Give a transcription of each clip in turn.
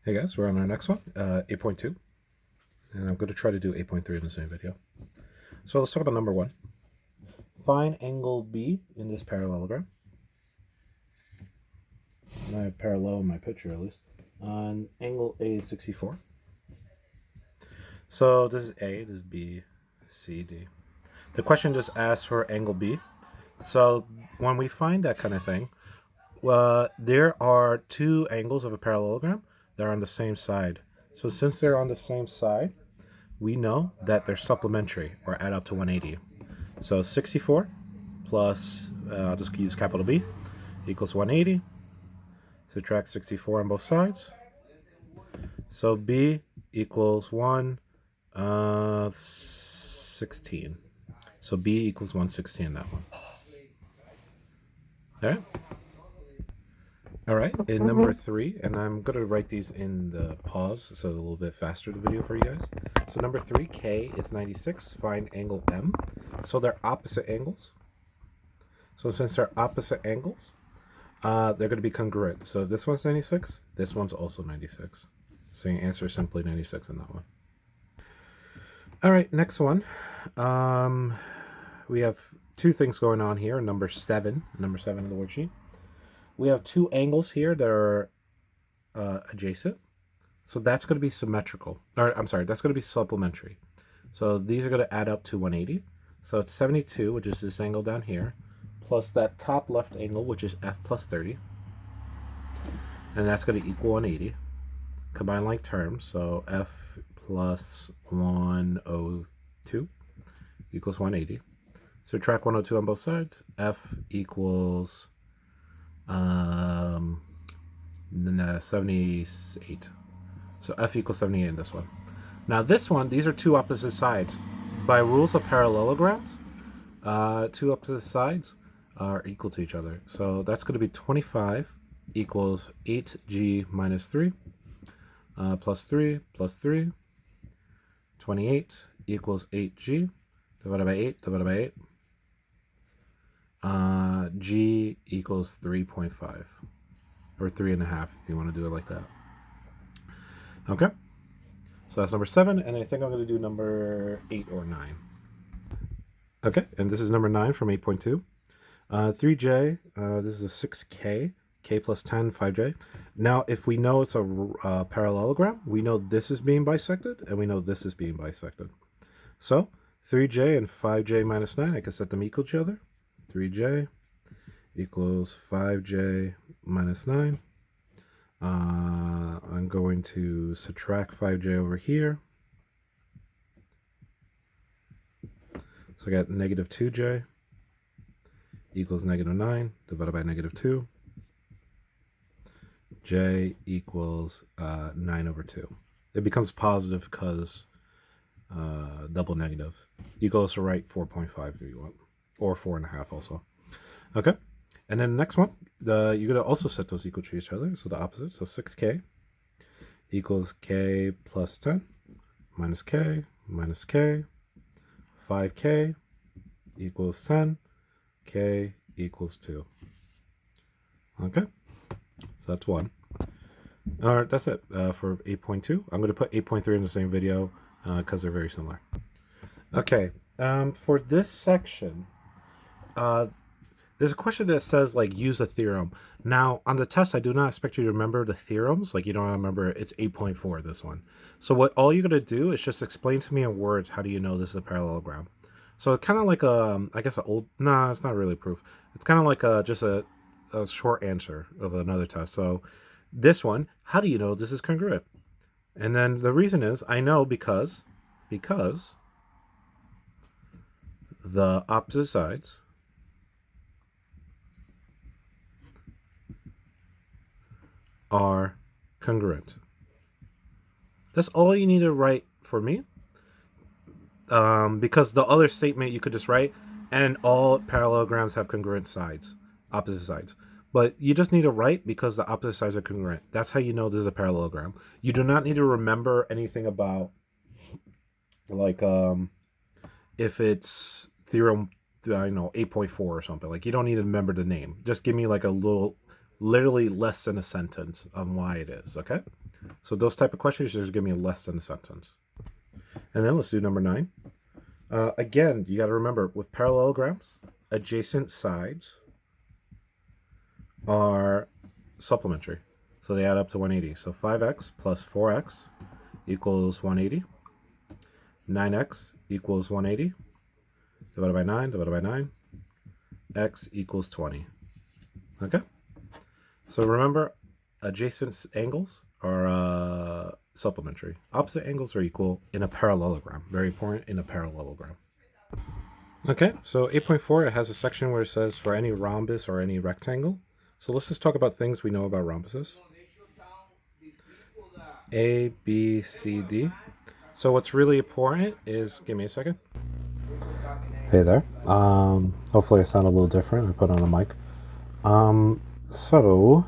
Hey guys, we're on our next one, 8.2, and I'm going to try to do 8.3 in the same video. So let's talk about number 1. Find angle B in this parallelogram. And I have parallel in my picture at least. Angle A is 64. So this is A, this is B, C, D. The question just asks for angle B. So when we find that kind of thing, there are two angles of a parallelogram that are on the same side. So since they're on the same side, we know that they're supplementary or add up to 180. So 64 plus, I'll just use capital B, equals 180. Subtract 64 on both sides. So B equals 116. So B equals 116 that one. All right. All right, in number 3, and I'm going to write these in the pause, so a little bit faster the video for you guys. So number 3, K is 96. Find angle M. So they're opposite angles. So since they're opposite angles, they're going to be congruent. So if this one's 96, this one's also 96. So your answer is simply 96 in that one. All right, next one. We have two things going on here. Number 7 in the worksheet. We have two angles here that are adjacent. So that's going to be symmetrical. Or I'm sorry, that's going to be supplementary. So these are going to add up to 180. So it's 72, which is this angle down here, plus that top left angle, which is F plus 30. And that's going to equal 180. Combine like terms. So F plus 102 equals 180. Subtract 102 on both sides. F equals 78. So F equals 78 in this one. Now this one, these are two opposite sides. By rules of parallelograms, two opposite sides are equal to each other. So that's going to be 25 equals 8G minus 3 plus 3 plus 3. 28 equals 8G divided by 8 divided by 8. G equals 3.5 or 3.5 if you want to do it like that. Okay, so that's number 7, and I think I'm going to do number 8 or 9. Okay, and this is number 9 from 8.2. 3J, this is a 6K, K plus 10, 5J. Now, if we know it's a parallelogram, we know this is being bisected, and we know this is being bisected. So 3J and 5J minus 9, I can set them equal to each other. 3J equals 5J minus 9. I'm going to subtract 5J over here. So I got negative 2J equals negative 9 divided by negative 2. J equals 9 over 2. It becomes positive because double negative. You can also write 4.5 if you want. Or 4.5 also. Okay. And then the next one, you're going to also set those equal to each other. So the opposite. So 6K equals K plus 10 minus K minus K. 5K equals 10. K equals 2. Okay. So that's 1. All right, that's it for 8.2. I'm going to put 8.3 in the same video because they're very similar. Okay. For this section, there's a question that says, like, use a theorem. Now, on the test, I do not expect you to remember the theorems. Like, you don't remember it's 8.4, this one. So what all you're going to do is just explain to me in words, how do you know this is a parallelogram? So it's kind of like I guess it's not really proof. It's kind of like just a short answer of another test. So this one, how do you know this is congruent? And then the reason is, I know because the opposite sides are congruent. That's all you need to write for me. Because the other statement you could just write, and all parallelograms have congruent sides, opposite sides. But you just need to write because the opposite sides are congruent. That's how you know this is a parallelogram. You do not need to remember anything about, like, if it's theorem, 8.4 or something. Like, you don't need to remember the name. Just give me like a little, literally less than a sentence on why it is, okay? So those type of questions, just give me less than a sentence. And then let's do number 9. Again, you got to remember, with parallelograms, adjacent sides are supplementary. So they add up to 180. So 5x plus 4x equals 180. 9x equals 180. Divided by 9, divided by 9. X equals 20. Okay? So remember, adjacent angles are supplementary. Opposite angles are equal in a parallelogram. Very important in a parallelogram. Okay, so 8.4, it has a section where it says for any rhombus or any rectangle. So let's just talk about things we know about rhombuses. A, B, C, D. So what's really important is, give me a second. Hey there. Hopefully I sound a little different. I put on a mic. So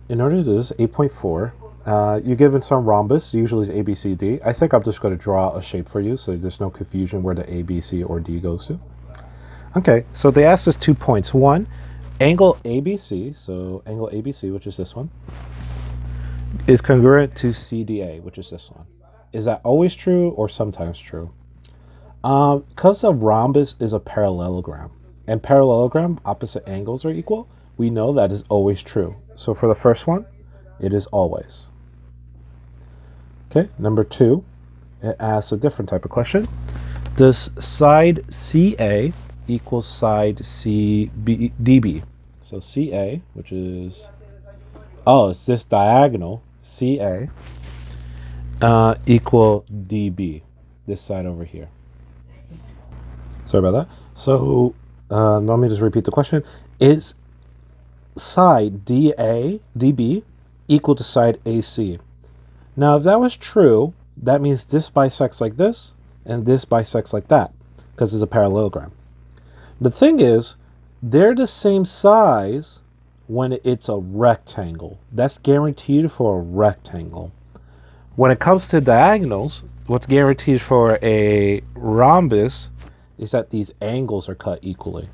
in order to do this, 8.4, you're given some rhombus, usually it's A, B, C, D. I think I'm just going to draw a shape for you so there's no confusion where the A, B, C, or D goes to. Okay, so they asked us 2 points. One, angle ABC, so angle ABC, which is this one, is congruent to CDA, which is this one. Is that always true or sometimes true? Because a rhombus is a parallelogram, and parallelogram opposite angles are equal, we know that is always true. So for the first one, it is always. Okay, number 2, it asks a different type of question. Does side CA equal side DB? So CA, which is, it's this diagonal, CA, equal DB, this side over here. Sorry about that. So let me just repeat the question. Is side DB equal to side AC? Now, if that was true, that means this bisects like this, and this bisects like that, because it's a parallelogram. The thing is, they're the same size when it's a rectangle. That's guaranteed for a rectangle. When it comes to diagonals, what's guaranteed for a rhombus is that these angles are cut equally.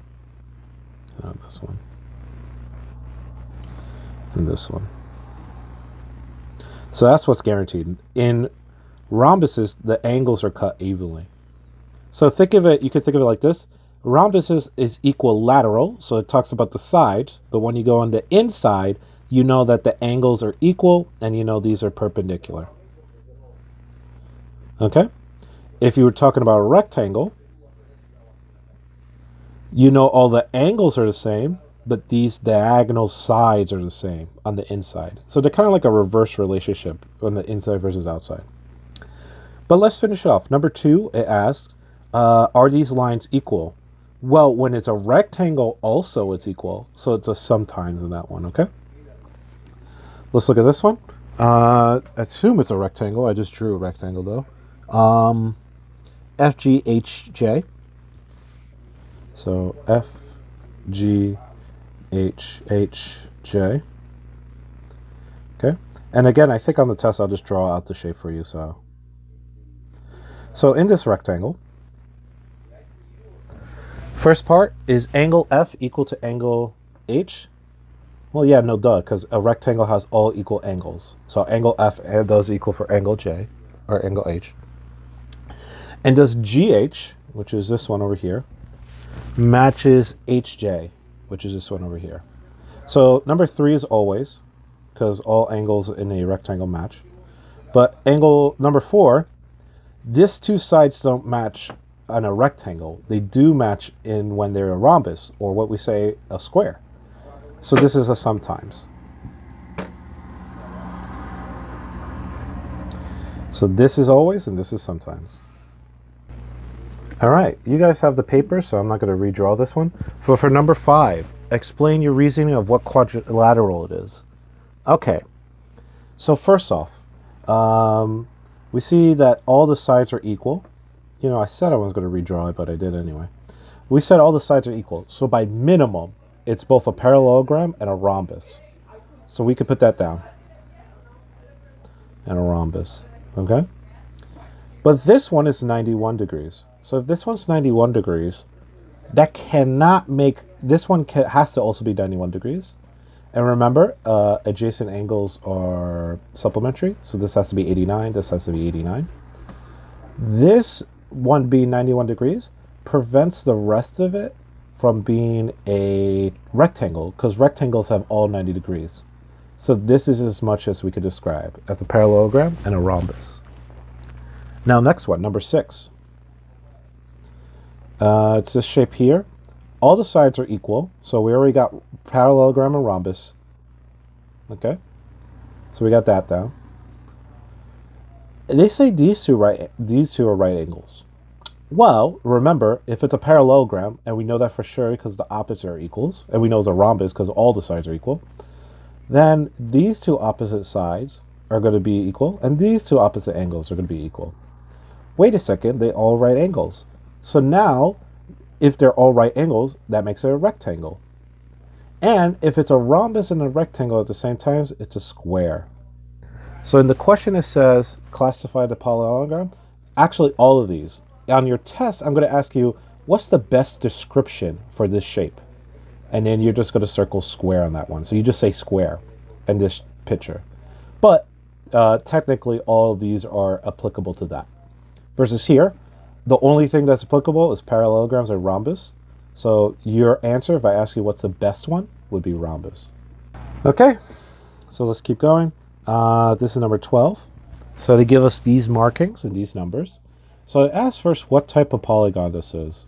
This one. And this one. So that's what's guaranteed. In rhombuses, the angles are cut evenly. So think of it, you could think of it like this. Rhombuses is equilateral, so it talks about the sides, but when you go on the inside, you know that the angles are equal, and you know these are perpendicular. Okay? If you were talking about a rectangle, you know all the angles are the same, but these diagonal sides are the same on the inside. So they're kind of like a reverse relationship on the inside versus outside. But let's finish it off. Number 2, it asks, are these lines equal? Well, when it's a rectangle, also it's equal. So it's a sometimes in that one, okay? Let's look at this one. I assume it's a rectangle. I just drew a rectangle, though. FGHJ. So FGHJ. Okay. And again, I think on the test, I'll just draw out the shape for you. So in this rectangle, first part is angle F equal to angle H. Well, yeah, no, duh, because a rectangle has all equal angles. So angle F does equal for angle J, or angle H. And does GH, which is this one over here, matches HJ, which is this one over here. So number 3 is always, because all angles in a rectangle match. But angle number 4, these two sides don't match on a rectangle. They do match in when they're a rhombus, or what we say a square. So this is a sometimes. So this is always, and this is sometimes. All right, you guys have the paper, so I'm not going to redraw this one. But for number 5, explain your reasoning of what quadrilateral it is. Okay, so first off, we see that all the sides are equal. You know, I said I was going to redraw it, but I did anyway. We said all the sides are equal. So by minimum, it's both a parallelogram and a rhombus. So we could put that down. And a rhombus, okay? But this one is 91 degrees. So if this one's 91 degrees, that cannot make, this one has to also be 91 degrees. And remember, adjacent angles are supplementary. So this has to be 89. This has to be 89. This one being 91 degrees prevents the rest of it from being a rectangle, because rectangles have all 90 degrees. So this is as much as we could describe as a parallelogram and a rhombus. Now next one, number 6. It's this shape here. All the sides are equal, so we already got parallelogram and rhombus. Okay, so we got that down. They say these two are right angles. Well, remember, if it's a parallelogram, and we know that for sure because the opposites are equals, and we know it's a rhombus because all the sides are equal, then these two opposite sides are going to be equal, and these two opposite angles are going to be equal. Wait a second, they all right angles. So now, if they're all right angles, that makes it a rectangle. And if it's a rhombus and a rectangle at the same time, it's a square. So in the question it says, classify the parallelogram. Actually, all of these. On your test, I'm going to ask you, what's the best description for this shape? And then you're just going to circle square on that one. So you just say square in this picture. But technically, all of these are applicable to that. Versus here, the only thing that's applicable is parallelograms or rhombus. So your answer, if I ask you what's the best one, would be rhombus. Okay, so let's keep going. This is number 12. So they give us these markings and these numbers. So I asked first what type of polygon this is.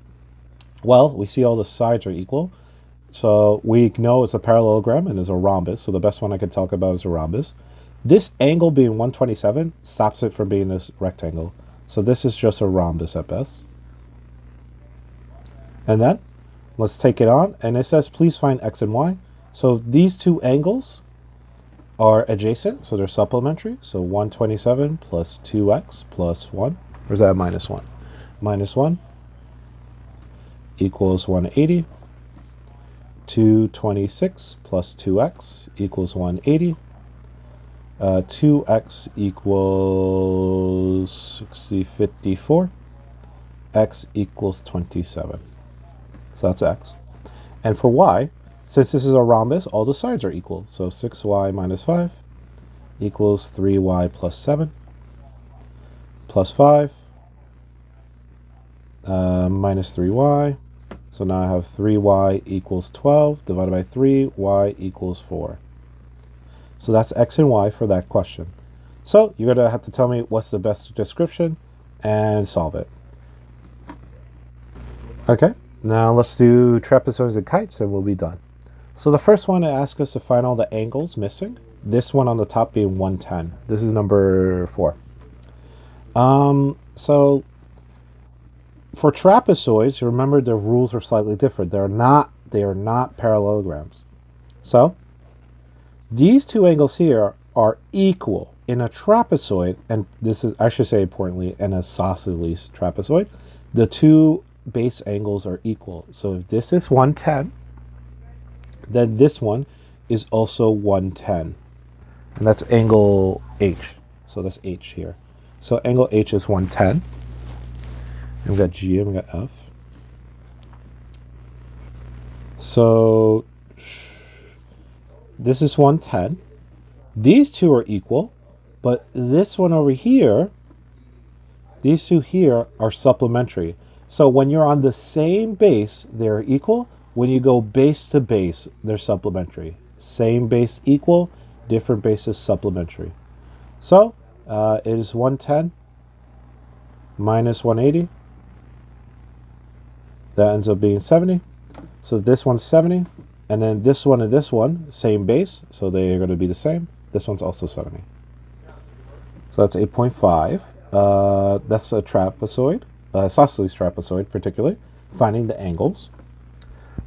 Well, we see all the sides are equal. So we know it's a parallelogram and is a rhombus. So the best one I could talk about is a rhombus. This angle being 127 stops it from being this rectangle. So this is just a rhombus at best. And then let's take it on. And it says, please find x and y. So these two angles are adjacent, so they're supplementary. So 127 plus 2x plus 1. Or is that minus 1? Minus 1 equals 180. 226 plus 2x equals 180. 2x equals 54. X equals 27. So that's x. And for y, since this is a rhombus, all the sides are equal. So 6y minus 5 equals 3y plus 7 plus 5 minus 3y. So now I have 3y equals 12 divided by 3, y equals 4. So that's x and y for that question. So you're going to have to tell me what's the best description and solve it. Okay, now let's do trapezoids and kites and we'll be done. So the first one, it asks us to find all the angles missing. This one on the top being 110. This is number 4. So for trapezoids, remember the rules are slightly different. They are not parallelograms. So these two angles here are equal in a trapezoid, and this is, I should say importantly, in a isosceles trapezoid. The two base angles are equal. So if this is 110, then this one is also 110. And that's angle H. So that's H here. So angle H is 110. And we got G and we got F. So this is 110. These two are equal, but this one over here, these two here are supplementary. So when you're on the same base, they're equal. When you go base to base, they're supplementary. Same base equal, different bases supplementary. So it is 110 minus 180. That ends up being 70. So this one's 70. And then this one and this one, same base. So they are going to be the same. This one's also 70. So that's 8.5. That's a trapezoid, isosceles trapezoid particularly, finding the angles.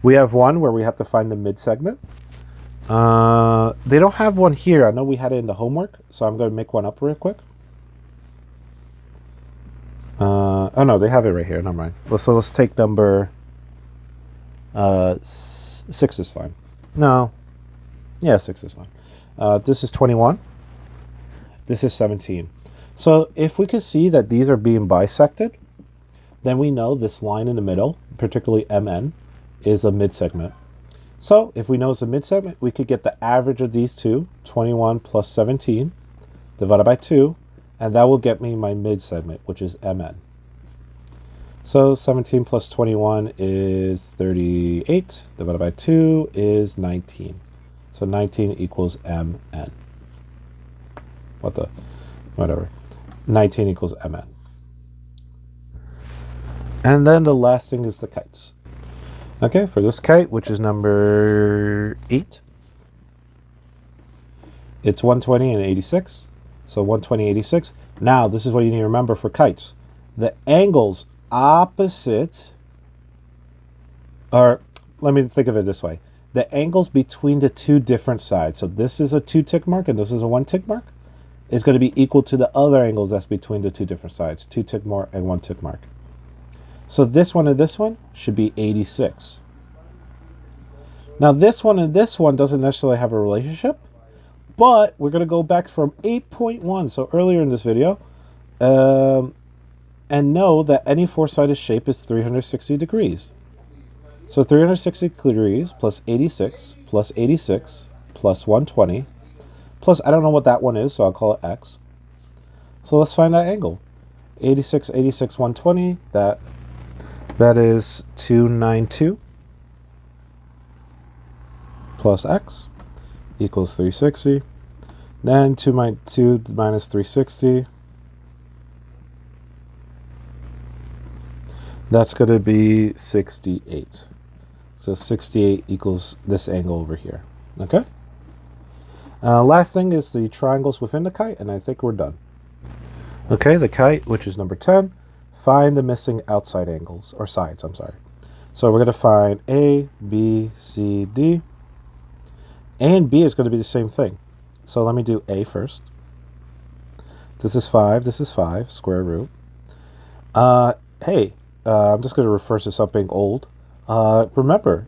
We have one where we have to find the mid-segment. They don't have one here. I know we had it in the homework, so I'm going to make one up real quick. Oh no, they have it right here. Never mind. Well, so let's take number 6 is fine. No. Yeah, 6 is fine. This is 21. This is 17. So if we can see that these are being bisected, then we know this line in the middle, particularly MN, is a mid-segment. So if we know it's a mid-segment, we could get the average of these two, 21 plus 17, divided by 2, and that will get me my mid-segment, which is MN. So 17 plus 21 is 38, divided by 2 is 19. So 19 equals MN. Whatever. 19 equals MN. And then the last thing is the kites. Okay, for this kite, which is number 8, it's 120 and 86. So 120, 86. Now, this is what you need to remember for kites. The angles opposite, or let me think of it this way. The angles between the two different sides, so this is a 2 tick mark and this is a 1 tick mark, is going to be equal to the other angles that's between the two different sides, 2 tick mark and 1 tick mark. So this one and this one should be 86. Now this one and this one doesn't necessarily have a relationship, but we're going to go back from 8.1, so earlier in this video, and know that any four-sided shape is 360 degrees. So 360 degrees plus 86 plus 86 plus 120 plus, I don't know what that one is, so I'll call it x. So let's find that angle. 86, 86, 120, that is 292 plus x equals 360. Then 2 minus 360, that's going to be 68. So 68 equals this angle over here. Okay? Last thing is the triangles within the kite, and I think we're done. Okay, the kite, which is number 10, find the missing outside angles, or sides, I'm sorry. So we're going to find A, B, C, D. A and B is going to be the same thing. So let me do A first. This is 5, square root. Hey, I'm just going to refer to something old. Remember,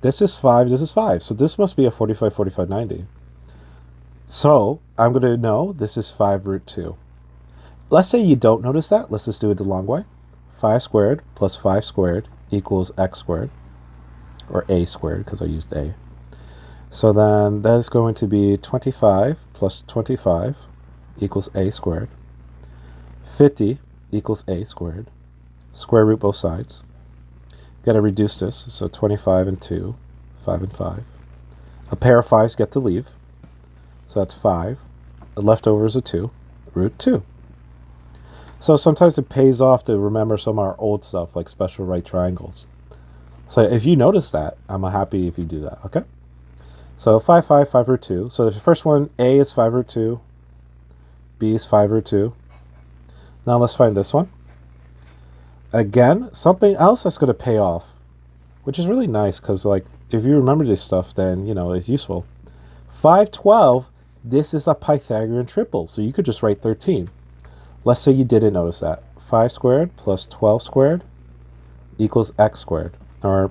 this is 5, so this must be a 45, 45, 90. So I'm going to know this is 5 root 2. Let's say you don't notice that. Let's just do it the long way. 5 squared plus 5 squared equals x squared, or a squared because I used a. So then that is going to be 25 plus 25 equals a squared. 50 equals a squared. Square root both sides. Got to reduce this. So 25 and 2, 5 and 5. A pair of 5s get to leave. So that's 5. The leftover is a 2, root 2. So sometimes it pays off to remember some of our old stuff, like special right triangles. So if you notice that, I'm happy if you do that, okay? So 5, 5, 5 root 2. So the first one, A is 5 root 2. B is 5 root 2. Now let's find this one. Again, something else that's going to pay off, which is really nice because, like, if you remember this stuff, then, you know, it's useful. 512, this is a Pythagorean triple, so you could just write 13. Let's say you didn't notice that. 5 squared plus 12 squared equals x squared. Or,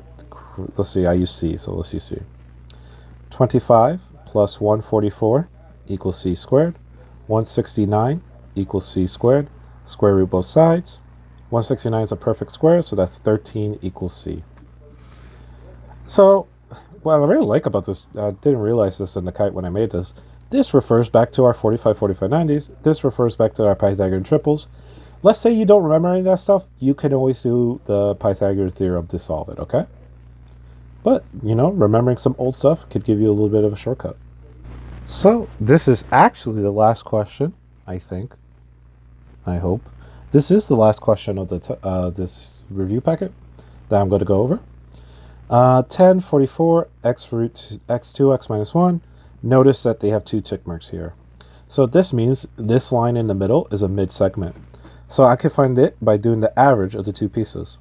let's see, I use c, so let's use c. 25 plus 144 equals c squared. 169 equals c squared. Square root both sides. 169 is a perfect square, so that's 13 equals c. So, what I really like about this, I didn't realize this in the kite when I made this, this refers back to our 45, 45, 90s. This refers back to our Pythagorean triples. Let's say you don't remember any of that stuff, you can always do the Pythagorean theorem to solve it, okay? But, you know, remembering some old stuff could give you a little bit of a shortcut. So, this is actually the last question, I think. I hope. This is the last question of the this review packet that I'm going to go over. 10, 44, x root x2, x minus 1. Notice that they have 2 tick marks here. So this means this line in the middle is a mid-segment. So I can find it by doing the average of the two pieces.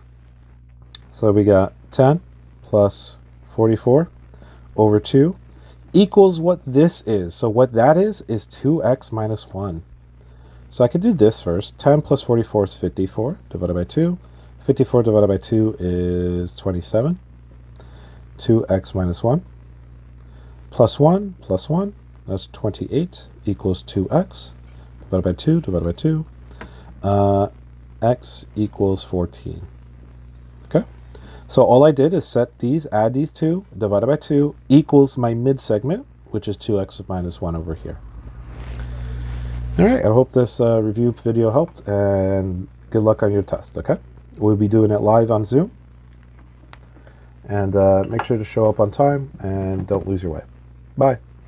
So we got 10 plus 44 over 2 equals what this is. So what that is 2x minus 1. So I could do this first. 10 plus 44 is 54 divided by 2. 54 divided by 2 is 27. 2x minus 1. Plus 1, that's 28 equals 2x divided by 2 divided by 2. X equals 14. Okay? So all I did is set these, add these two, divided by 2, equals my mid segment, which is 2x minus 1 over here. All right, I hope this review video helped, and good luck on your test, okay? We'll be doing it live on Zoom. And make sure to show up on time, and don't lose your way. Bye.